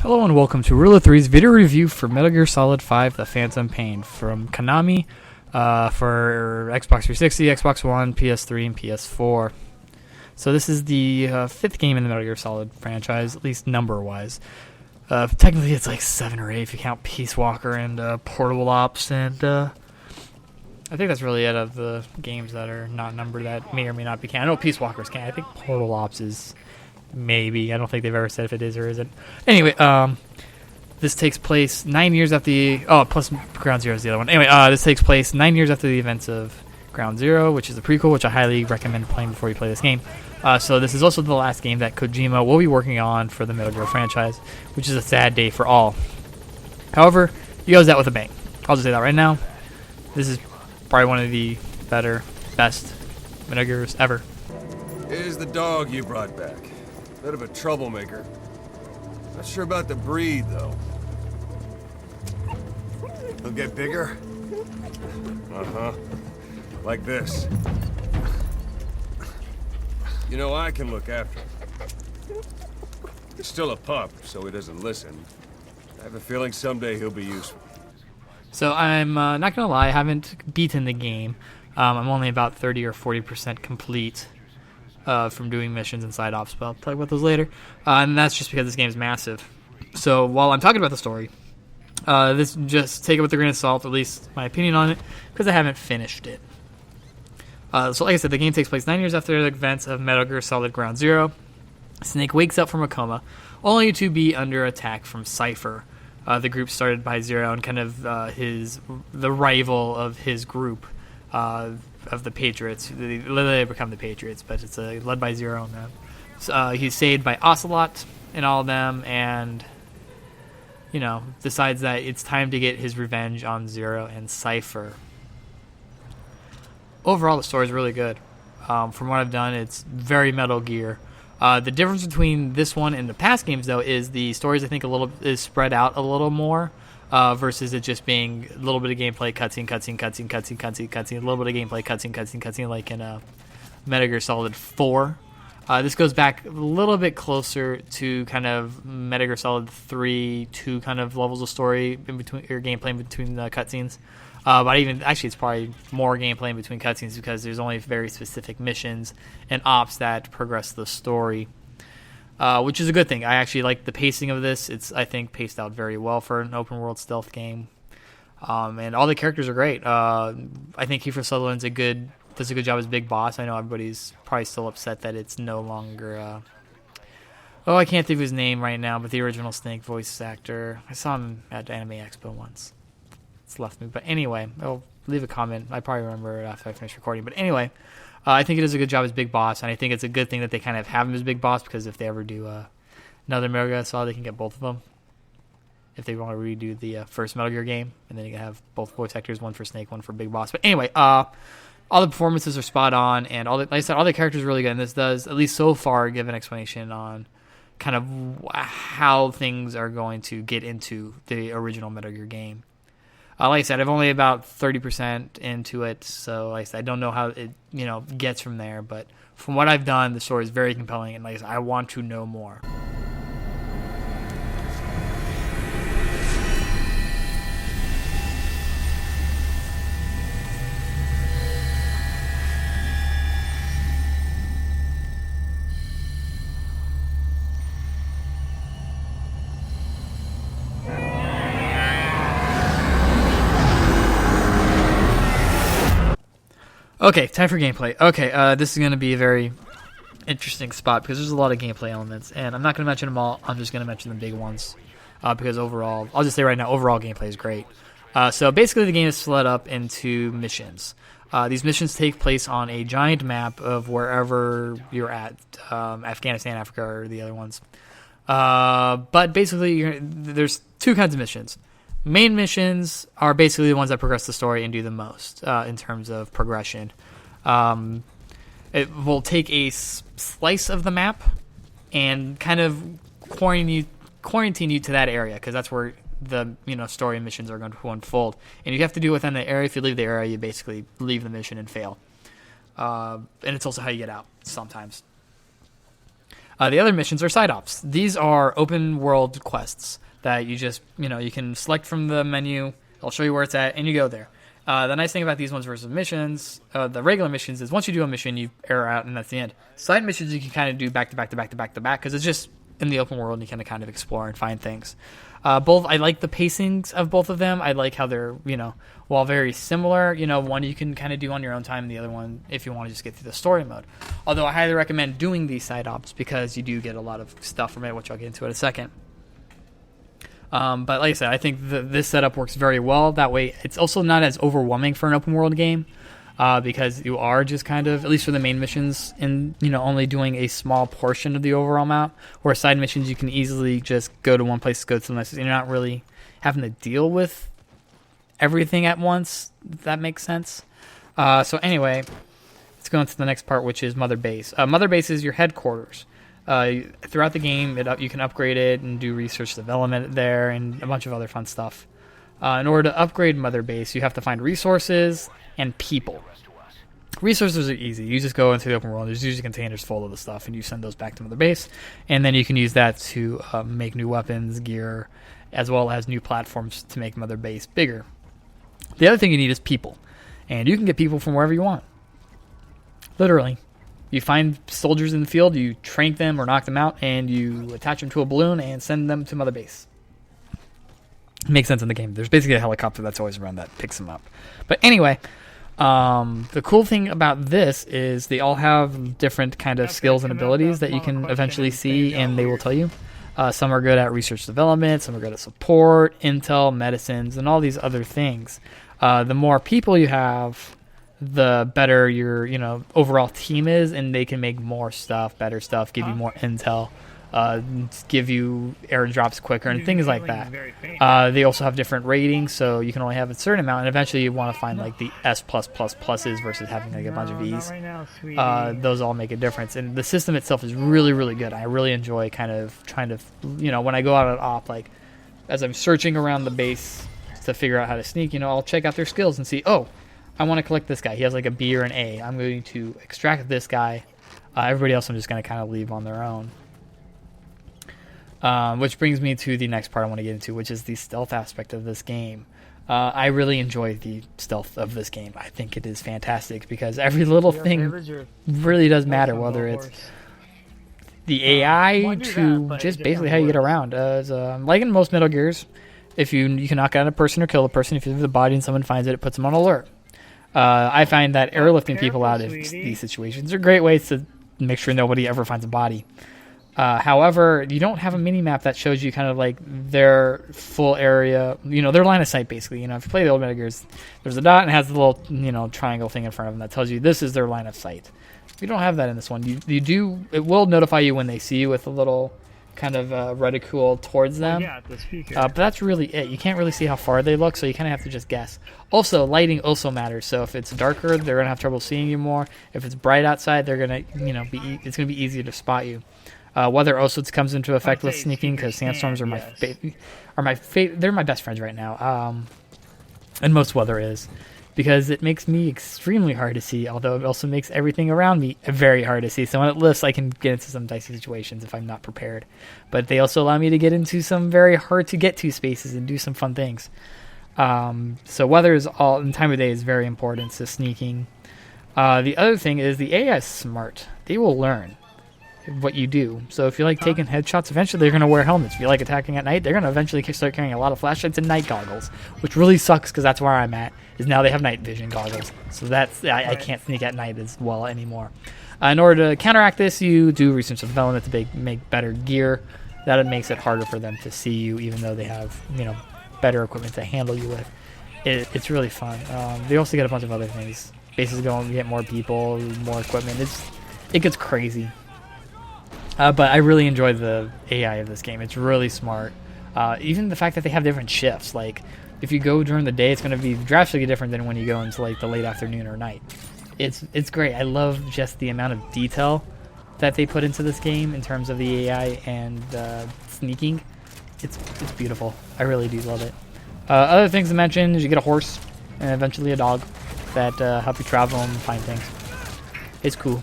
Hello and welcome to Rule of Three's video review for Metal Gear Solid 5: The Phantom Pain from Konami for Xbox 360, Xbox One, PS3, and PS4. So this is the fifth game in the Metal Gear Solid franchise, at least number-wise. Technically it's like 7 or 8 if you count Peace Walker and Portable Ops, and I think that's really it of the games that are not numbered that may or may not be canon. I know Peace Walker's canon. I think Portable Ops is... maybe. I don't think they've ever said if it is or isn't. Anyway, this takes place 9 years after the... oh, plus Ground Zero is the other one. Anyway, this takes place 9 years after the events of Ground Zero, which is a prequel, which I highly recommend playing before you play this game. So this is also the last game that Kojima will be working on for the Metal Gear franchise, which is a sad day for all. However, he goes out with a bang. I'll just say that right now. This is probably one of the better, best Metal Gears ever. Here's the dog you brought back. Bit of a troublemaker. Not sure about the breed, though. He'll get bigger? Uh-huh. Like this. You know, I can look after him. He's still a pup, so he doesn't listen. I have a feeling someday he'll be useful. So I'm not going to lie, I haven't beaten the game. I'm only about 30 or 40% complete. From doing missions and side ops, but I'll talk about those later. And that's just because this game is massive. So while I'm talking about the story, this just take it with a grain of salt, at least my opinion on it, because I haven't finished it. So like I said, the game takes place 9 years after the events of Metal Gear Solid Ground Zero. Snake wakes up from a coma, only to be under attack from Cypher, the group started by Zero and kind of the rival of his group. Of the Patriots. They literally become the Patriots, but it's led by Zero and them. So, he's saved by Ocelot and all of them, and decides that it's time to get his revenge on Zero and Cypher. Overall, the story is really good. From what I've done, it's very Metal Gear. The difference between this one and the past games, though, is the stories I think is spread out a little more. Versus it just being a little bit of gameplay, cutscene, a little bit of gameplay, cutscene, like in Metal Gear Solid 4. This goes back a little bit closer to kind of Metal Gear Solid 3, 2 kind of levels of story in between, or gameplay in between the cutscenes. But it's probably more gameplay in between cutscenes because there's only very specific missions and ops that progress the story. Which is a good thing. I actually like the pacing of this. It's, I think, paced out very well for an open-world stealth game. And all the characters are great. I think Kiefer Sutherland's does a good job as Big Boss. I know everybody's probably still upset that it's no longer... I can't think of his name right now, but the original Snake voice actor. I saw him at Anime Expo once. It's left me. But anyway, I'll leave a comment. I probably remember it after I finish recording. But anyway... I think it does a good job as Big Boss, and I think it's a good thing that they kind of have him as Big Boss, because if they ever do another Metal Gear Solid, they can get both of them. If they want to redo the first Metal Gear game, and then you can have both voice actors, one for Snake, one for Big Boss. But anyway, all the performances are spot on, and like I said, all the characters are really good, and this does, at least so far, give an explanation on kind of how things are going to get into the original Metal Gear game. Like I said, I've only about 30% into it, so like I said, I don't know how it gets from there. But from what I've done, the story is very compelling, and like I said, I want to know more. Okay, time for gameplay. Okay, this is going to be a very interesting spot because there's a lot of gameplay elements, and I'm not going to mention them all. I'm just going to mention the big ones because overall, I'll just say right now, overall gameplay is great. So basically, the game is split up into missions. These missions take place on a giant map of wherever you're at, Afghanistan, Africa, or the other ones. But basically, there's two kinds of missions. Main missions are basically the ones that progress the story and do the most in terms of progression. It will take a slice of the map and kind of quarantine you to that area because that's where the story and missions are going to unfold. And you have to do it within the area. If you leave the area, you basically leave the mission and fail. And it's also how you get out sometimes. The other missions are side ops. These are open world quests that you just, you can select from the menu. It'll show you where it's at, and you go there. The nice thing about these ones versus missions, the regular missions, is once you do a mission, you air out, and that's the end. Side missions you can kind of do back to back to back to back to back because it's just in the open world, and you can kind of explore and find things. Both, I like the pacings of both of them. I like how they're, while very similar, one you can kind of do on your own time, and the other one if you want to just get through the story mode. Although I highly recommend doing these side ops because you do get a lot of stuff from it, which I'll get into in a second. But like I said, I think this setup works very well. That way, it's also not as overwhelming for an open world game because you are just kind of, at least for the main missions, only doing a small portion of the overall map. Where side missions, you can easily just go to one place, go to the next. You're not really having to deal with everything at once. If that makes sense. So anyway, let's go into the next part, which is Mother Base. Mother Base is your headquarters. Throughout the game, you can upgrade it and do research development there and a bunch of other fun stuff. In order to upgrade Mother Base, you have to find resources and people. Resources are easy. You just go into the open world. There's usually containers full of the stuff, and you send those back to Mother Base. And then you can use that to make new weapons, gear, as well as new platforms to make Mother Base bigger. The other thing you need is people. And you can get people from wherever you want. Literally. You find soldiers in the field, you trank them or knock them out, and you attach them to a balloon and send them to Mother Base. It makes sense in the game. There's basically a helicopter that's always around that picks them up. But anyway, the cool thing about this is they all have different kind of skills and abilities that you can eventually see, and they will tell you. Some are good at research development, some are good at support, intel, medicines, and all these other things. The more people you have, the better your overall team is, and they can make more stuff, better stuff, give you more intel, give you airdrops quicker and things like that. They also have different ratings, so you can only have a certain amount, and eventually you want to find like the S+++ pluses versus having like a bunch of E's. Those all make a difference, and the system itself is really, really good. I really enjoy kind of trying to, when I go out on op, like as I'm searching around the base to figure out how to sneak, I'll check out their skills and see, I want to collect this guy. He has like a B or an A. I'm going to extract this guy. Everybody else I'm just going to kind of leave on their own. Which brings me to the next part I want to get into, which is the stealth aspect of this game. I really enjoy the stealth of this game. I think it is fantastic because every little thing really does matter, whether it's the AI to just basically how you get around. Like in most Metal Gears, if you can knock out a person or kill a person, if you leave the body and someone finds it, it puts them on alert. I find that airlifting people out of these situations are great ways to make sure nobody ever finds a body. However, you don't have a mini-map that shows you kind of like their full area, their line of sight basically. If you play the old Metal Gears, there's a dot and it has the little, triangle thing in front of them that tells you this is their line of sight. You don't have that in this one. It will notify you when they see you with a little kind of reticule towards them. But that's really it. You can't really see how far they look, so you kind of have to just guess. Also, lighting also matters. So if it's darker, they're gonna have trouble seeing you more. If it's bright outside, they're gonna, it's gonna be easier to spot you. Weather also comes into effect with sneaking because sandstorms are they're my best friends right now. And most weather is. Because it makes me extremely hard to see, although it also makes everything around me very hard to see. So when it lifts, I can get into some dicey situations if I'm not prepared. But they also allow me to get into some very hard-to-get-to spaces and do some fun things. So weather and time of day is very important to sneaking. The other thing is the AI is smart. They will learn what you do. So if you like taking headshots, eventually they're going to wear helmets. If you like attacking at night, they're going to eventually start carrying a lot of flashlights and night goggles, which really sucks because that's where I'm at, is now they have night vision goggles. So I can't sneak at night as well anymore. In order to counteract this, you do research and development to make better gear. That makes it harder for them to see you, even though they have better equipment to handle you with. It's really fun. They also get a bunch of other things. Bases go and get more people, more equipment. It gets crazy. But I really enjoy the AI of this game. It's really smart. Even the fact that they have different shifts. Like, if you go during the day, it's going to be drastically different than when you go into like the late afternoon or night. It's great. I love just the amount of detail that they put into this game in terms of the AI and sneaking. It's beautiful. I really do love it. Other things to mention is you get a horse and eventually a dog that help you travel and find things. It's cool.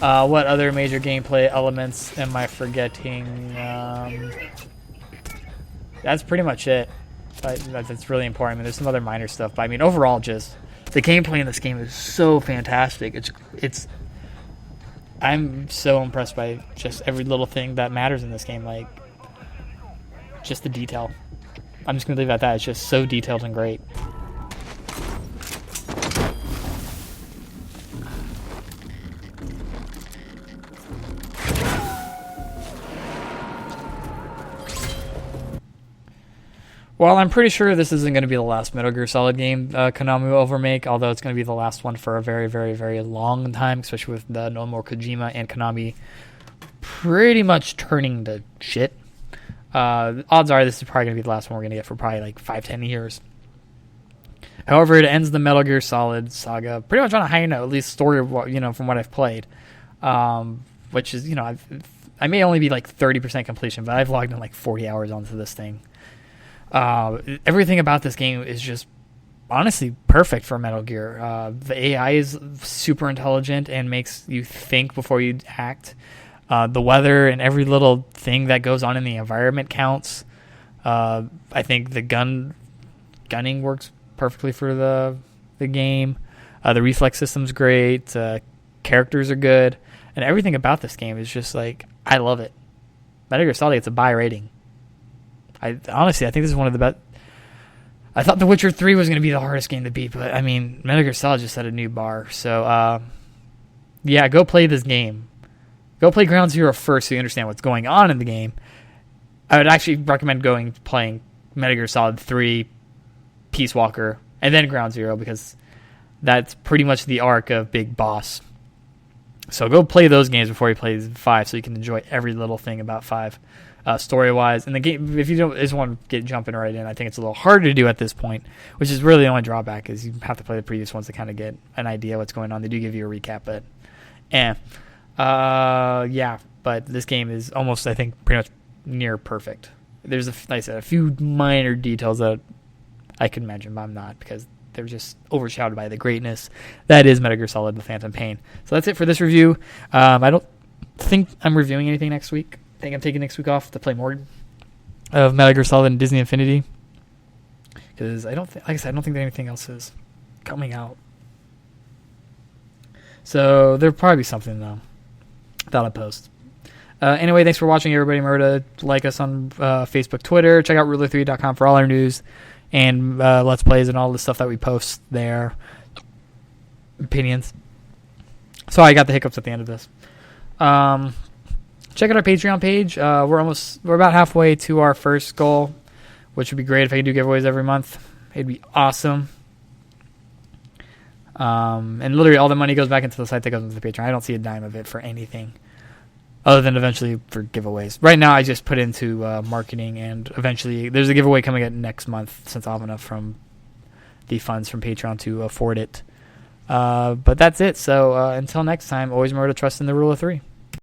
What other major gameplay elements am I forgetting? That's pretty much it. That's really important. I mean, there's some other minor stuff, but I mean, overall, just the gameplay in this game is so fantastic. It's. I'm so impressed by just every little thing that matters in this game, like just the detail. I'm just gonna leave it at that. It's just so detailed and great. Well, I'm pretty sure this isn't going to be the last Metal Gear Solid game Konami will ever make, although it's going to be the last one for a very, very, very long time, especially with the no more Kojima and Konami pretty much turning to shit. Odds are this is probably going to be the last one we're going to get for probably like 5-10 years. However, it ends the Metal Gear Solid saga pretty much on a high note, at least story, from what I've played, which is, I may only be like 30% completion, but I've logged in like 40 hours onto this thing. Everything about this game is just honestly perfect for Metal Gear. The AI is super intelligent and makes you think before you act. The weather and every little thing that goes on in the environment counts. I think the gunning works perfectly for the game. The reflex system's great. Characters are good. And everything about this game is just like, I love it. Metal Gear Solid gets a buy rating. Honestly, I think this is one of the best. I thought The Witcher 3 was going to be the hardest game to beat, but I mean, Metal Gear Solid just set a new bar. So, yeah, go play this game. Go play Ground Zero first so you understand what's going on in the game. I would actually recommend playing Metal Gear Solid 3, Peace Walker, and then Ground Zero, because that's pretty much the arc of Big Boss. So go play those games before you play 5 so you can enjoy every little thing about 5. Story-wise, and the game, if you just want to get jumping right in, I think it's a little harder to do at this point, which is really the only drawback, is you have to play the previous ones to kind of get an idea what's going on. They do give you a recap, but yeah, but this game is almost, I think, pretty much near perfect. There's, like I said, a few minor details that I could mention, but I'm not, because they're just overshadowed by the greatness that is Metal Gear Solid: The Phantom Pain. So that's it for this review. I don't think I'm reviewing anything next week. I think I'm taking next week off to play more of Metal Gear Solid and Disney Infinity, because I don't think that anything else is coming out. So there'll probably be something though that I'll post. Anyway, thanks for watching, everybody. Remember to like us on Facebook, Twitter. Check out ruler3.com for all our news and Let's Plays and all the stuff that we post there. Opinions. Sorry, I got the hiccups at the end of this. Check out our Patreon page. We're about halfway to our first goal, which would be great if I could do giveaways every month. It'd be awesome. And literally all the money goes back into the site that goes into the Patreon. I don't see a dime of it for anything other than eventually for giveaways. Right now I just put into marketing, and eventually there's a giveaway coming up next month since I'll have enough from the funds from Patreon to afford it. But that's it. So until next time, always remember to trust in the rule of 3.